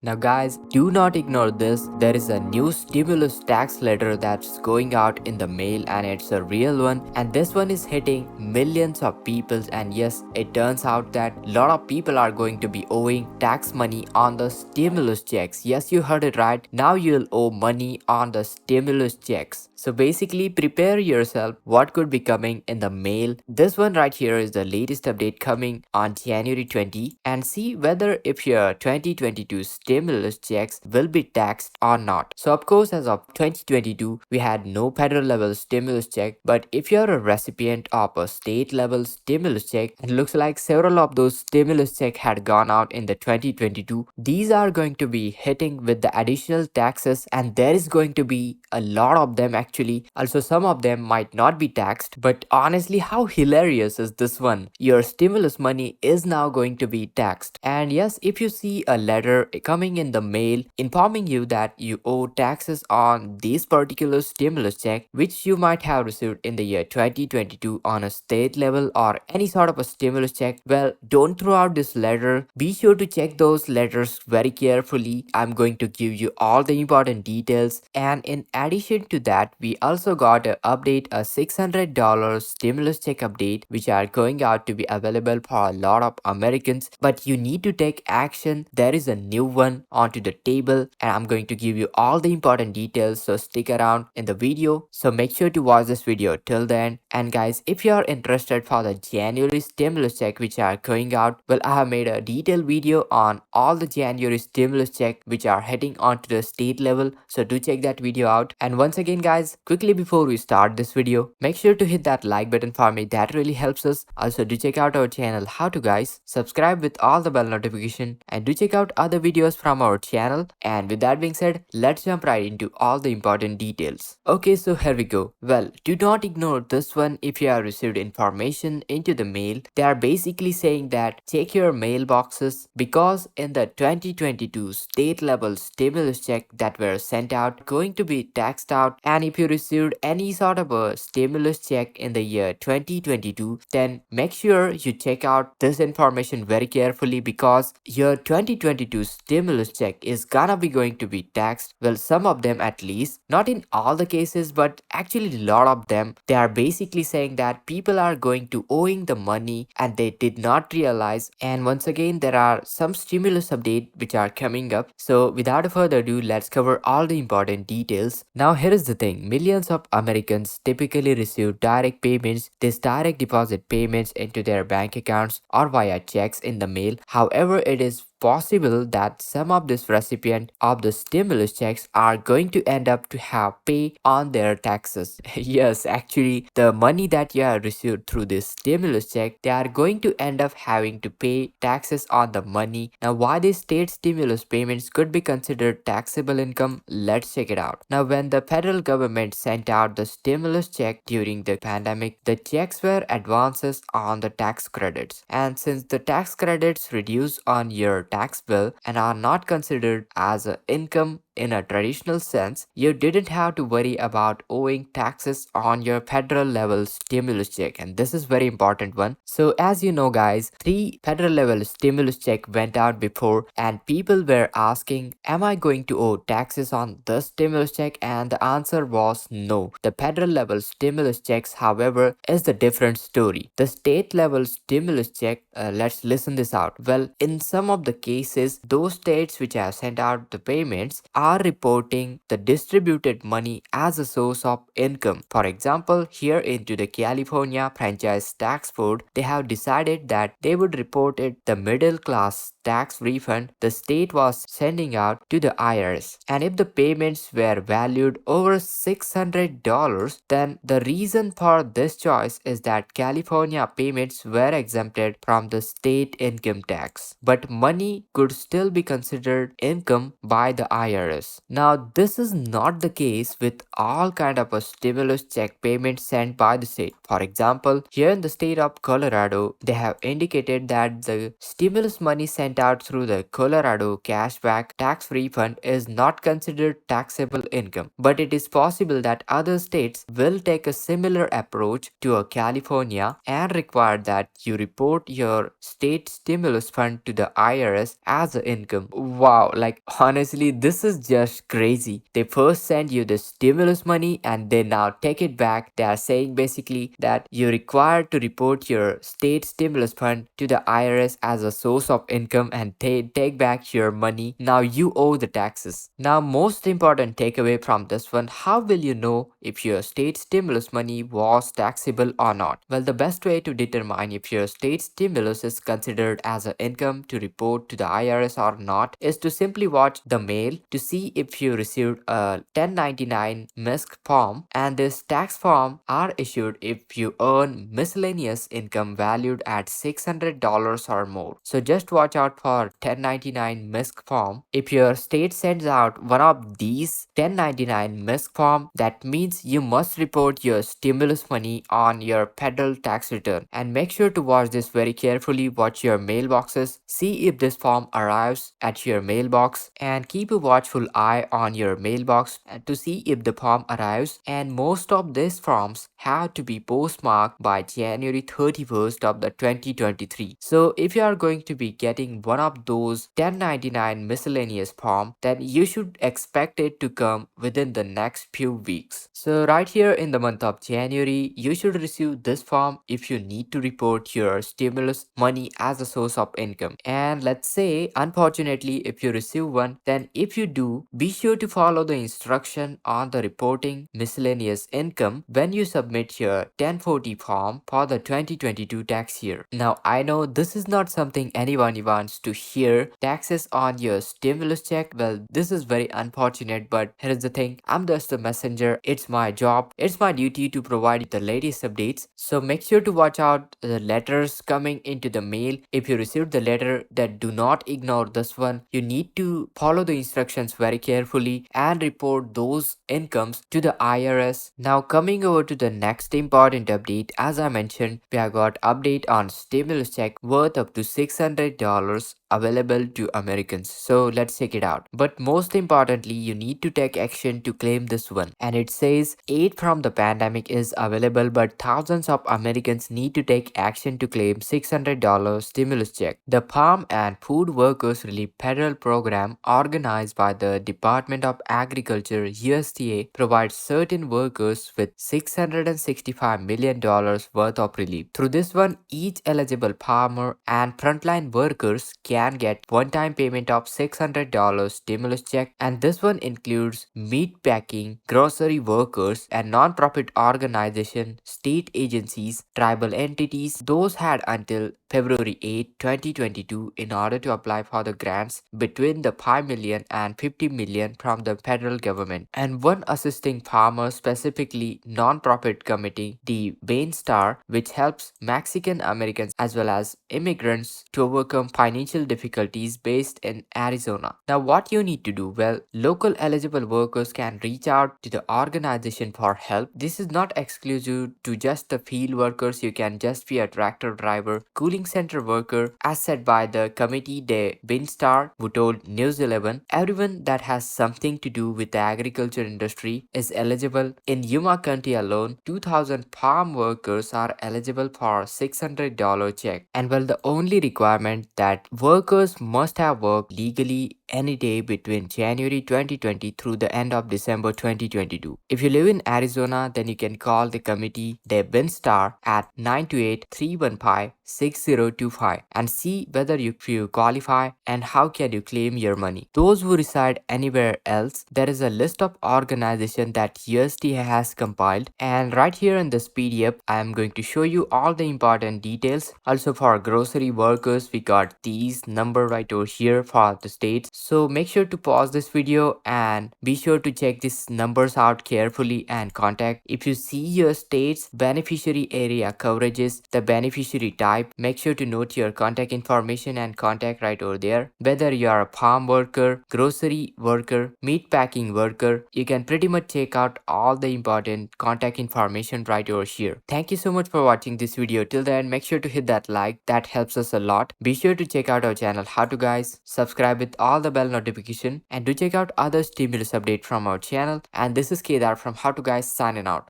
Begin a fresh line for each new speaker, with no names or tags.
Now guys, do not ignore this. There is a new stimulus tax letter that's going out in the mail and it's a real one, and this one is hitting millions of people. And yes, it turns out that a lot of people are going to be owing tax money on the stimulus checks. Yes, you heard it right. Now you'll owe money on the stimulus checks. So basically prepare yourself what could be coming in the mail. This one right here is the latest update coming on January 20, and see whether if your 2022 stimulus checks will be taxed or not. So of course, as of 2022 we had no federal level stimulus check, but if you're a recipient of a state level stimulus check, it looks like several of those stimulus check had gone out in the 2022. These are going to be hitting with the additional taxes, and there is going to be a lot of them actually. Also some of them might not be taxed, but honestly, how hilarious is this one? Your stimulus money is now going to be taxed. And yes, if you see a letter coming in the mail informing you that you owe taxes on this particular stimulus check which you might have received in the year 2022 on a state level or any sort of a stimulus check, well, don't throw out this letter. Be sure to check those letters very carefully. I'm going to give you all the important details, and in addition to that, we also got a update, a $600 stimulus check update, which are going out to be available for a lot of Americans. But you need to take action. There is a new one onto the table, and I'm going to give you all the important details. So stick around in the video. So make sure to watch this video till the end. And guys, if you are interested for the January stimulus check which are going out, well, I have made a detailed video on all the January stimulus check which are heading onto the state level. So do check that video out. And once again guys, quickly before we start this video, make sure to hit that like button for me. That really helps us. Also do check out our channel how to guys. Subscribe with all the bell notification, and do check out other videos from our channel. And with that being said, let's jump right into all the important details. Okay, so here we go. Well, do not ignore this one. If you have received information into the mail, they are basically saying that check your mailboxes, because in the 2022 state level stimulus check that were sent out going to be taxed out. And if you received any sort of a stimulus check in the year 2022, then make sure you check out this information very carefully, because your 2022 stimulus check is gonna be going to be taxed. Well, some of them at least, not in all the cases, but actually a lot of them. They are basically saying that people are going to owing the money and they did not realize. And once again, there are some stimulus update which are coming up. So without further ado, let's cover all the important details. Now here is the thing, millions of Americans typically receive direct payments, these direct deposit payments into their bank accounts or via checks in the mail. However, it is possible that some of this recipient of the stimulus checks are going to end up to have pay on their taxes. Yes, actually the money that you have received through this stimulus check, they are going to end up having to pay taxes on the money. Now why these state stimulus payments could be considered taxable income, let's check it out. Now when the federal government sent out the stimulus check during the pandemic, the checks were advances on the tax credits, and since the tax credits reduce on your tax bill and are not considered as an income in a traditional sense, you didn't have to worry about owing taxes on your federal level stimulus check. And this is very important one. So as you know guys, 3 federal level stimulus check went out before, and people were asking, am I going to owe taxes on the stimulus check? And the answer was no. The federal level stimulus checks, however, is the different story. The state level stimulus check, let's listen this out. Well, in some of the cases, those states which have sent out the payments are reporting the distributed money as a source of income. For example, here into the California Franchise Tax Board, they have decided that they would report it the middle class tax refund the state was sending out to the IRS. And if the payments were valued over $600, then the reason for this choice is that California payments were exempted from the state income tax, but money could still be considered income by the IRS. IRS. Now, this is not the case with all kind of a stimulus check payment sent by the state. For example, here in the state of Colorado, they have indicated that the stimulus money sent out through the Colorado cashback tax refund is not considered taxable income. But it is possible that other states will take a similar approach to a California and require that you report your state stimulus fund to the IRS as an income. Wow, like honestly, this is just crazy. They first send you the stimulus money and they now take it back. They are saying basically that you're required to report your state stimulus fund to the IRS as a source of income and they take back your money. Now you owe the taxes. Now, most important takeaway from this one, how will you know if your state stimulus money was taxable or not? Well, the best way to determine if your state stimulus is considered as an income to report to the IRS or not is to simply watch the mail to see if you received a 1099 misc form, and this tax form are issued if you earn miscellaneous income valued at $600 or more. So just watch out for 1099 misc form. If your state sends out one of these 1099 misc form, that means you must report your stimulus money on your federal tax return. And make sure to watch this very carefully. Watch your mailboxes, see if this form arrives at your mailbox, and keep a watchful eye on your mailbox to see if the form arrives. And most of these forms have to be postmarked by January 31st of the 2023. So if you are going to be getting one of those 1099 miscellaneous form, then you should expect it to come within the next few weeks. So right here in the month of January, you should receive this form if you need to report your stimulus money as a source of income. And let's say unfortunately if you receive one, then if you do, be sure to follow the instruction on the reporting miscellaneous income when you submit your 1040 form for the 2022 tax year. Now I know this is not something anyone wants to hear, taxes on your stimulus check. Well, this is very unfortunate, but here's the thing, I'm just a messenger. It's my job, it's my duty to provide the latest updates. So make sure to watch out the letters coming into the mail. If you received the letter, that do not ignore this one. You need to follow the instructions very carefully and report those incomes to the IRS. Now coming over to the next important update, as I mentioned, we have got update on stimulus check worth up to $600 available to Americans. So let's check it out. But most importantly, you need to take action to claim this one. And it says aid from the pandemic is available, but thousands of Americans need to take action to claim $600 stimulus check. The Farm and Food Workers Relief Federal Program, organized by the Department of Agriculture USDA, provides certain workers with $665 million worth of relief. Through this one, each eligible farmer and frontline workers can get one-time payment of $600 stimulus check, and this one includes meat packing, grocery workers, and non-profit organization, state agencies, tribal entities. Those had until February 8, 2022 in order to apply for the grants between the 5 million and 50 million from the federal government. And one assisting farmers, specifically non-profit committee, the Bain Star, which helps Mexican Americans as well as immigrants to overcome financial difficulties based in Arizona. Now what you need to do? Well, local eligible workers can reach out to the organization for help. This is not exclusive to just the field workers. You can just be a tractor driver, cooling center worker, as said by the committee de Binstar, who told News 11, everyone that has something to do with the agriculture industry is eligible. In Yuma County alone, 2,000 farm workers are eligible for $600 check. And well, the only requirement that workers must have worked legally any day between January 2020 through the end of December 2022. If you live in Arizona, then you can call the committee de Binstar at 928-315-6025 and see whether you qualify and how can you claim your money. Those who reside anywhere else, there is a list of organizations that USDA has compiled, and right here in this PDF I am going to show you all the important details. Also for grocery workers, we got these number right over here for the states. So make sure to pause this video and be sure to check these numbers out carefully and contact. If you see your state's beneficiary area coverages, the beneficiary type, make sure to note your contact information and contact right over there. Whether you are a farm worker, grocery worker, meat packing worker, you can pretty much check out all the important contact information right over here. Thank you so much for watching this video. Till then, make sure to hit that like, that helps us a lot. Be sure to check out our channel How To Guys, subscribe with all the bell notification, and do check out other stimulus update from our channel. And this is Kedar from How To Guys signing out.